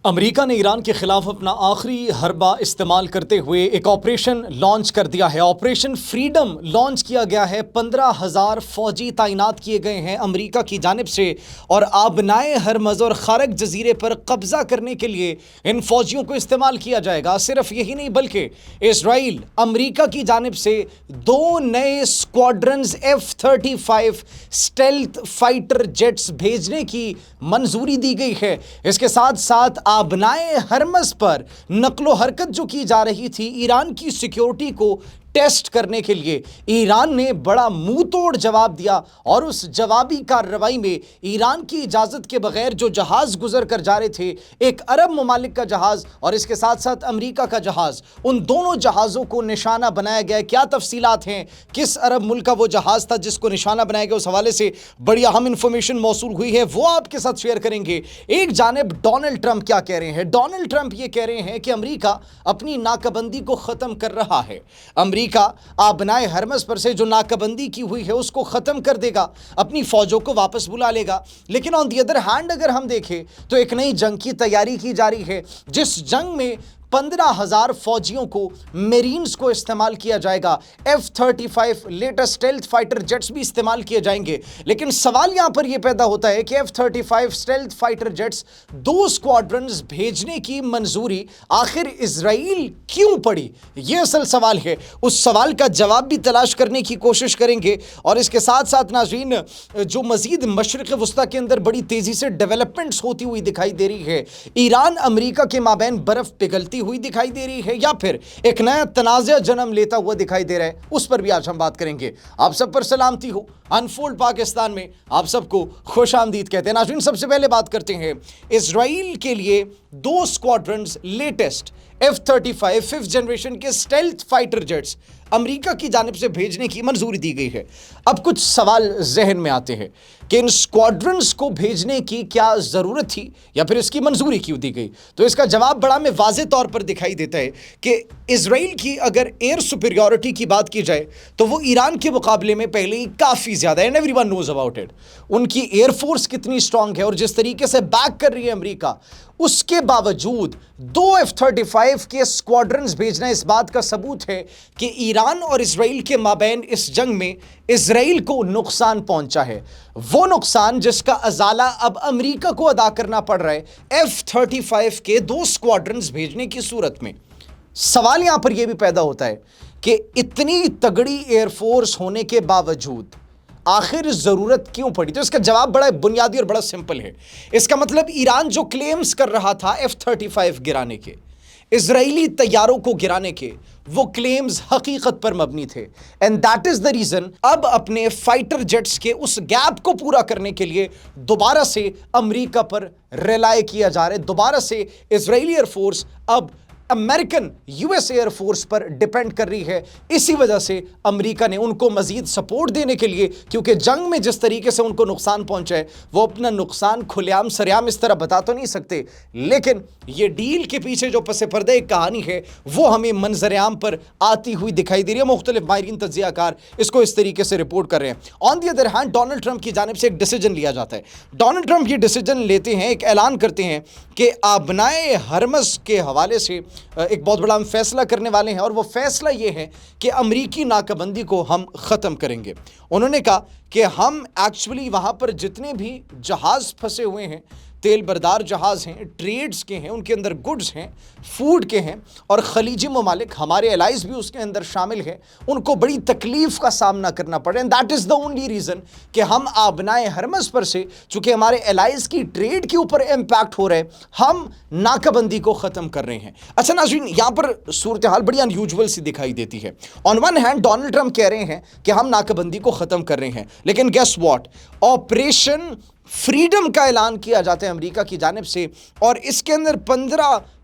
امریکہ نے ایران کے خلاف اپنا آخری حربہ استعمال کرتے ہوئے ایک آپریشن لانچ کر دیا ہے۔ آپریشن فریڈم لانچ کیا گیا ہے۔ 15,000 فوجی تعینات کیے گئے ہیں امریکہ کی جانب سے، اور آبنائے ہرمز اور خارق جزیرے پر قبضہ کرنے کے لیے ان فوجیوں کو استعمال کیا جائے گا۔ صرف یہی نہیں بلکہ اسرائیل امریکہ کی جانب سے 2 نئے اسکواڈرنز F-35 اسٹیلتھ فائٹر جیٹس بھیجنے کی منظوری دی گئی ہے۔ اس کے ساتھ ساتھ آبنائے ہرمز پر نقل و حرکت جو کی جا رہی تھی ایران کی سیکیورٹی کو ٹیسٹ کرنے کے لیے، ایران نے بڑا منہ توڑ جواب دیا، اور اس جوابی کارروائی میں ایران کی اجازت کے بغیر جو جہاز گزر کر جا رہے تھے، ایک عرب ممالک کا جہاز اور اس کے ساتھ ساتھ امریکہ کا جہاز، ان دونوں جہازوں کو نشانہ بنایا گیا۔ کیا تفصیلات ہیں، کس عرب ملک کا وہ جہاز تھا جس کو نشانہ بنایا گیا، اس حوالے سے بڑی اہم انفارمیشن موصول ہوئی ہے، وہ آپ کے ساتھ شیئر کریں گے۔ ایک جانب ڈونلڈ ٹرمپ کیا کہہ رہے ہیں؟ ڈونلڈ ٹرمپ یہ کہہ رہے ہیں کہ امریکہ اپنی ناکہ بندی کو ختم کر رہا ہے۔ امریکہ آبنائے ہرمز پر سے جو ناکہ بندی کی ہوئی ہے اس کو ختم کر دے گا، اپنی فوجوں کو واپس بلا لے گا۔ لیکن آن دی ادر ہینڈ اگر ہم دیکھیں تو ایک نئی جنگ کی تیاری کی جا رہی ہے، جس جنگ میں 15,000 فوجیوں کو، میرینز کو استعمال کیا جائے گا۔ F-35 latest stealth fighter jets بھی استعمال کیے جائیں گے۔ لیکن سوال یہاں پر یہ پیدا ہوتا ہے کہ F-35 اسٹیلتھ فائٹر جیٹس 2 اسکواڈرنز بھیجنے کی منظوری آخر اسرائیل کیوں پڑی؟ یہ اصل سوال ہے۔ اس سوال کا جواب بھی تلاش کرنے کی کوشش کریں گے، اور اس کے ساتھ ساتھ ناظرین، جو مزید مشرق وسطیٰ کے اندر بڑی تیزی سے ڈیولپمنٹس ہوتی ہوئی دکھائی دے رہی ہے، ایران امریکہ کے مابین برف پگھلتی ہوئی دکھائی دے رہی ہے، یا پھر ایک نیا تنازع جنم لیتا ہوا دکھائی دے رہا ہے، اس پر بھی آج ہم بات کریں گے۔ آپ سب پر سلامتی ہو، انفولڈ پاکستان میں آپ سب کو خوش آمدید کہتے ہیں۔ ناظرین، سب سے پہلے بات کرتے ہیں اسرائیل کے لیے 2 اسکواڈرنز لیٹسٹ F-35 5th جنریشن کے اسٹیلتھ فائٹر جیٹس امریکہ کی جانب سے بھیجنے کی منظوری دی گئی ہے۔ اب کچھ سوال ذہن میں آتے ہیں کہ ان اسکواڈرنز کو بھیجنے کی کیا ضرورت تھی، یا پھر اس کی منظوری کیوں دی گئی؟ تو اس کا جواب بڑا میں واضح طور پر دکھائی دیتا ہے کہ اسرائیل کی اگر ایئر سپیریورٹی کی بات کی جائے تو وہ ایران کے مقابلے میں پہلے ہی کافی زیادہ ہے، and every one knows about it. ان کی ایئر فورس کتنی اسٹرانگ ہے، اور جس طریقے سے بیک کر رہی ہے امریکہ، اس کے باوجود 2 F-35 کے اسکواڈرنز بھیجنا اس بات کا ثبوت ہے کہ ایران اور اسرائیل کے مابین اس جنگ میں اسرائیل کو نقصان پہنچا ہے، وہ نقصان جس کا ازالہ اب امریکہ کو ادا کرنا پڑ رہا ہے F-35 کے 2 اسکواڈرنز بھیجنے کی صورت میں۔ سوال یہاں پر یہ بھی پیدا ہوتا ہے کہ اتنی تگڑی ایئر فورس ہونے کے باوجود آخر ضرورت کیوں پڑی؟ تو اس کا جواب بڑا بنیادی اور بڑا سمپل ہے۔ اس کا مطلب ایران جو کلیمز کر رہا تھا F-35 گرانے کے، اسرائیلی طیاروں کو گرانے کے، وہ کلیمز حقیقت پر مبنی تھے، and that is the reason اب اپنے فائٹر جیٹس کے اس گیپ کو پورا کرنے کے لیے دوبارہ سے امریکہ پر ریلائی کیا جا رہا ہے۔ دوبارہ سے اسرائیلی ایئر فورس اب امریکن US ایئر فورس پر ڈیپینڈ کر رہی ہے۔ اسی وجہ سے امریکہ نے ان کو مزید سپورٹ دینے کے لیے، کیونکہ جنگ میں جس طریقے سے ان کو نقصان پہنچا ہے، وہ اپنا نقصان کھلے عام سریعام اس طرح بتا تو نہیں سکتے، لیکن یہ ڈیل کے پیچھے جو پس پردہ ایک کہانی ہے وہ ہمیں منظر عام پر آتی ہوئی دکھائی دے رہی ہے۔ مختلف ماہرین تجزیہ کار اس کو اس طریقے سے رپورٹ کر رہے ہیں۔ On the other hand, Donald Trump کی جانب سے ایک ڈیسیجن لیا جاتا ہے۔ ڈونلڈ ٹرمپ یہ ڈیسیجن لیتے ہیں، ایک اعلان کرتے ہیں کہ آبنائے ہرمز کے حوالے سے ایک بہت بڑا ہم فیصلہ کرنے والے ہیں، اور وہ فیصلہ یہ ہے کہ امریکی ناکہ بندی کو ہم ختم کریں گے۔ انہوں نے کہا کہ ہم ایکچولی وہاں پر جتنے بھی جہاز پھنسے ہوئے ہیں، تیل بردار جہاز ہیں، ٹریڈز کے ہیں، ان کے اندر گڈز ہیں، فوڈ کے ہیں، اور خلیجی ممالک ہمارے الائز بھی اس کے اندر شامل ہیں، ان کو بڑی تکلیف کا سامنا کرنا پڑے، and that is the only reason کہ ہم آبنائے ہرمز پر سے، چونکہ ہمارے الائز کی ٹریڈ کے اوپر امپیکٹ ہو رہے ہیں، ہم ناکہ بندی کو ختم کر رہے ہیں۔ اچھا ناظرین، یہاں پر صورتحال بڑی ان یوزول سی دکھائی دیتی ہے۔ On one hand Donald Trump کہہ رہے ہیں کہ ہم ناکہ بندی کو ختم کر رہے ہیں، لیکن گیس واٹ، آپریشن فریڈم کا اعلان کیا جاتا ہے امریکہ کی جانب سے، اور اس کے اندر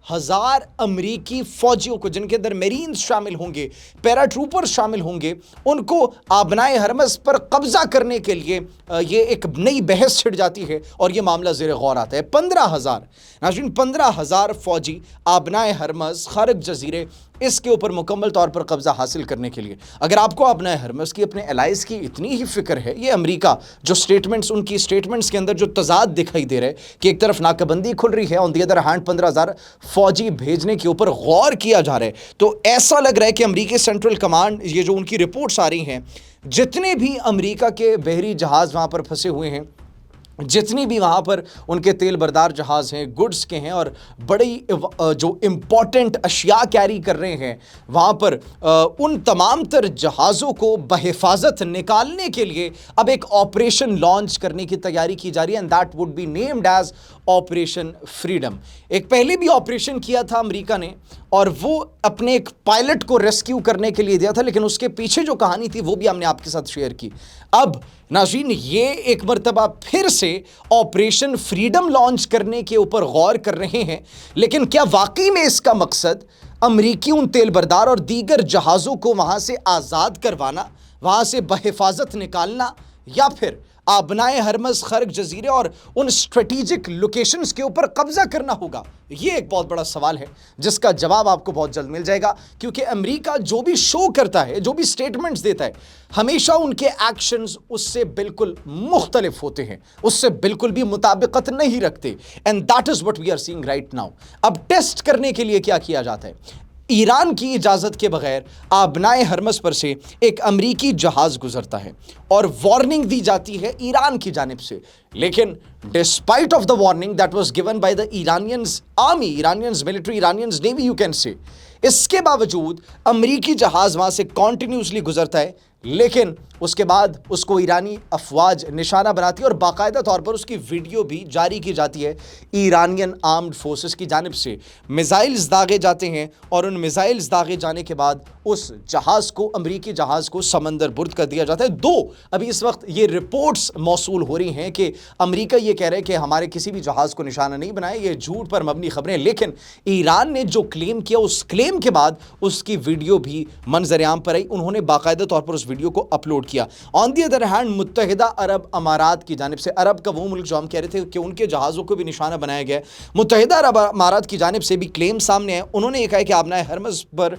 15,000 امریکی فوجیوں کو، جن کے اندر میرینز شامل ہوں گے، پیرا ٹروپر شامل ہوں گے، ان کو آبنائے ہرمز پر قبضہ کرنے کے لیے یہ ایک نئی بحث چھڑ جاتی ہے اور یہ معاملہ زیر غور آتا ہے۔ 15,000 ناظرین، 15,000 فوجی آبنائے ہرمز خارق جزیرے، اس کے اوپر مکمل طور پر قبضہ حاصل کرنے کے لیے۔ اگر آپ کو آبنائے ہرمز کی، اپنے الائز کی اتنی ہی فکر ہے، یہ امریکہ جو سٹیٹمنٹس، ان کی سٹیٹمنٹس کے اندر جو تضاد دکھائی دے رہے ہیں کہ ایک طرف ناکہ بندی کھل رہی ہے، آن دی ادر ہینڈ 15,000 فوجی بھیجنے کے اوپر غور کیا جا رہا ہے، تو ایسا لگ رہا ہے کہ امریکی سینٹرل کمانڈ، یہ جو ان کی رپورٹس آ رہی ہیں، جتنے بھی امریکہ کے بحری جہاز وہاں پر پھنسے ہوئے ہیں، جتنی بھی وہاں پر ان کے تیل بردار جہاز ہیں، گڈز کے ہیں، اور بڑی جو امپورٹنٹ اشیاء کیری کر رہے ہیں وہاں پر، ان تمام تر جہازوں کو بحفاظت نکالنے کے لیے اب ایک آپریشن لانچ کرنے کی تیاری کی جا رہی ہے، and that would be named as Operation Freedom. ایک پہلے بھی آپریشن کیا تھا امریکہ نے، اور وہ اپنے ایک پائلٹ کو ریسکیو کرنے کے لیے دیا تھا، لیکن اس کے پیچھے جو کہانی تھی وہ بھی ہم نے آپ کے ساتھ شیئر کی۔ اب ناظرین، یہ ایک مرتبہ پھر سے آپریشن فریڈم لانچ کرنے کے اوپر غور کر رہے ہیں، لیکن کیا واقعی میں اس کا مقصد امریکی ان تیل بردار اور دیگر جہازوں کو وہاں سے آزاد کروانا، وہاں سے بحفاظت نکالنا، یا پھر آبنائے ہرمز خارق جزیرے اور ان اسٹریٹجک لوکیشنز کے اوپر قبضہ کرنا ہوگا؟ یہ ایک بہت بڑا سوال ہے جس کا جواب آپ کو بہت جلد مل جائے گا، کیونکہ امریکہ جو بھی شو کرتا ہے، جو بھی سٹیٹمنٹس دیتا ہے، ہمیشہ ان کے ایکشنز اس سے بالکل مختلف ہوتے ہیں، اس سے بالکل بھی مطابقت نہیں رکھتے، and that is what we are seeing right now. اب ٹیسٹ کرنے کے لیے کیا کیا جاتا ہے؟ ایران کی اجازت کے بغیر آبنائے ہرمز پر سے ایک امریکی جہاز گزرتا ہے اور وارننگ دی جاتی ہے ایران کی جانب سے، لیکن despite of the warning that was given by the Iranians army, Iranians military, Iranians navy you can say, اس کے باوجود امریکی جہاز وہاں سے کنٹینیوسلی گزرتا ہے، لیکن اس کے بعد اس کو ایرانی افواج نشانہ بناتی ہے اور باقاعدہ طور پر اس کی ویڈیو بھی جاری کی جاتی ہے ایرانین آرمڈ فورسز کی جانب سے۔ میزائلز داغے جاتے ہیں اور ان میزائلز داغے جانے کے بعد اس جہاز کو، امریکی جہاز کو سمندر برد کر دیا جاتا ہے۔ ابھی اس وقت یہ رپورٹس موصول ہو رہی ہیں کہ امریکہ یہ کہہ رہے ہیں کہ ہمارے کسی بھی جہاز کو نشانہ نہیں بنایا، یہ جھوٹ پر مبنی خبریں، لیکن ایران نے جو کلیم کیا، اس کلیم کے بعد اس کی ویڈیو بھی منظر عام پر آئی، انہوں نے باقاعدہ طور پر اس ویڈیو کو اپلوڈ کیا۔ آن دی ادر ہینڈ، متحدہ عرب امارات کی جانب سے، عرب کا وہ ملک جو ہم کہہ رہے تھے کہ ان کے جہازوں کو بھی نشانہ بنایا گیا ہے، متحدہ عرب امارات کی جانب سے بھی کلیم سامنے ہے۔ انہوں نے یہ کہا ہے کہ آبنائے ہرمز پر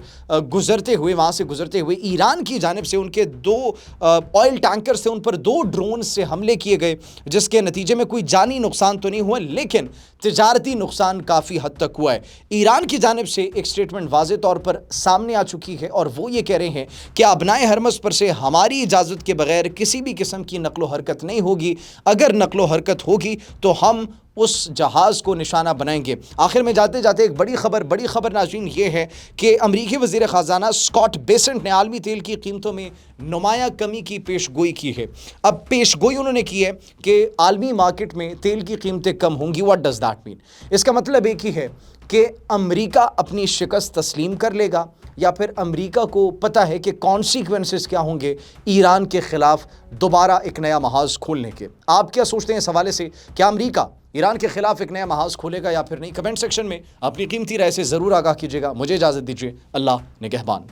گزرتے ہوئے، وہاں سے گزرتے ہوئے ایران کی جانب سے ان کے 2 آئل ٹینکر سے، ان پر 2 ڈرون سے حملے کیے گئے، جس کے نتیجے میں کوئی جانی نقصان تو نہیں ہوا، لیکن تجارتی نقصان کافی حد تک ہوا ہے۔ ایران کی جانب سے ایک سٹیٹمنٹ واضح طور پر سامنے آ چکی ہے، اور وہ یہ کہہ رہے ہیں کہ آبنائے ہرمز پر سے ہماری اجازت کے بغیر کسی بھی قسم کی نقل و حرکت نہیں ہوگی، اگر نقل و حرکت ہوگی تو ہم اس جہاز کو نشانہ بنائیں گے۔ آخر میں جاتے جاتے ایک بڑی خبر ناظرین یہ ہے کہ امریکی وزیر خزانہ اسکاٹ بیسنٹ نے عالمی تیل کی قیمتوں میں نمایاں کمی کی پیش گوئی کی ہے۔ اب پیش گوئی انہوں نے کی ہے کہ عالمی مارکیٹ میں تیل کی قیمتیں کم ہوں گی۔ واٹ ڈز دیٹ مین؟ اس کا مطلب ایک ہی ہے کہ امریکہ اپنی شکست تسلیم کر لے گا، یا پھر امریکہ کو پتہ ہے کہ کانسیکوینسز کیا ہوں گے ایران کے خلاف دوبارہ ایک نیا محاذ کھولنے کے۔ آپ کیا سوچتے ہیں اس حوالے سے؟ کیا امریکہ ایران کے خلاف ایک نیا محاذ کھولے گا یا پھر نہیں؟ کمنٹ سیکشن میں اپنی قیمتی رائے سے ضرور آگاہ کیجیے گا۔ مجھے اجازت دیجیے، اللہ نگہبان۔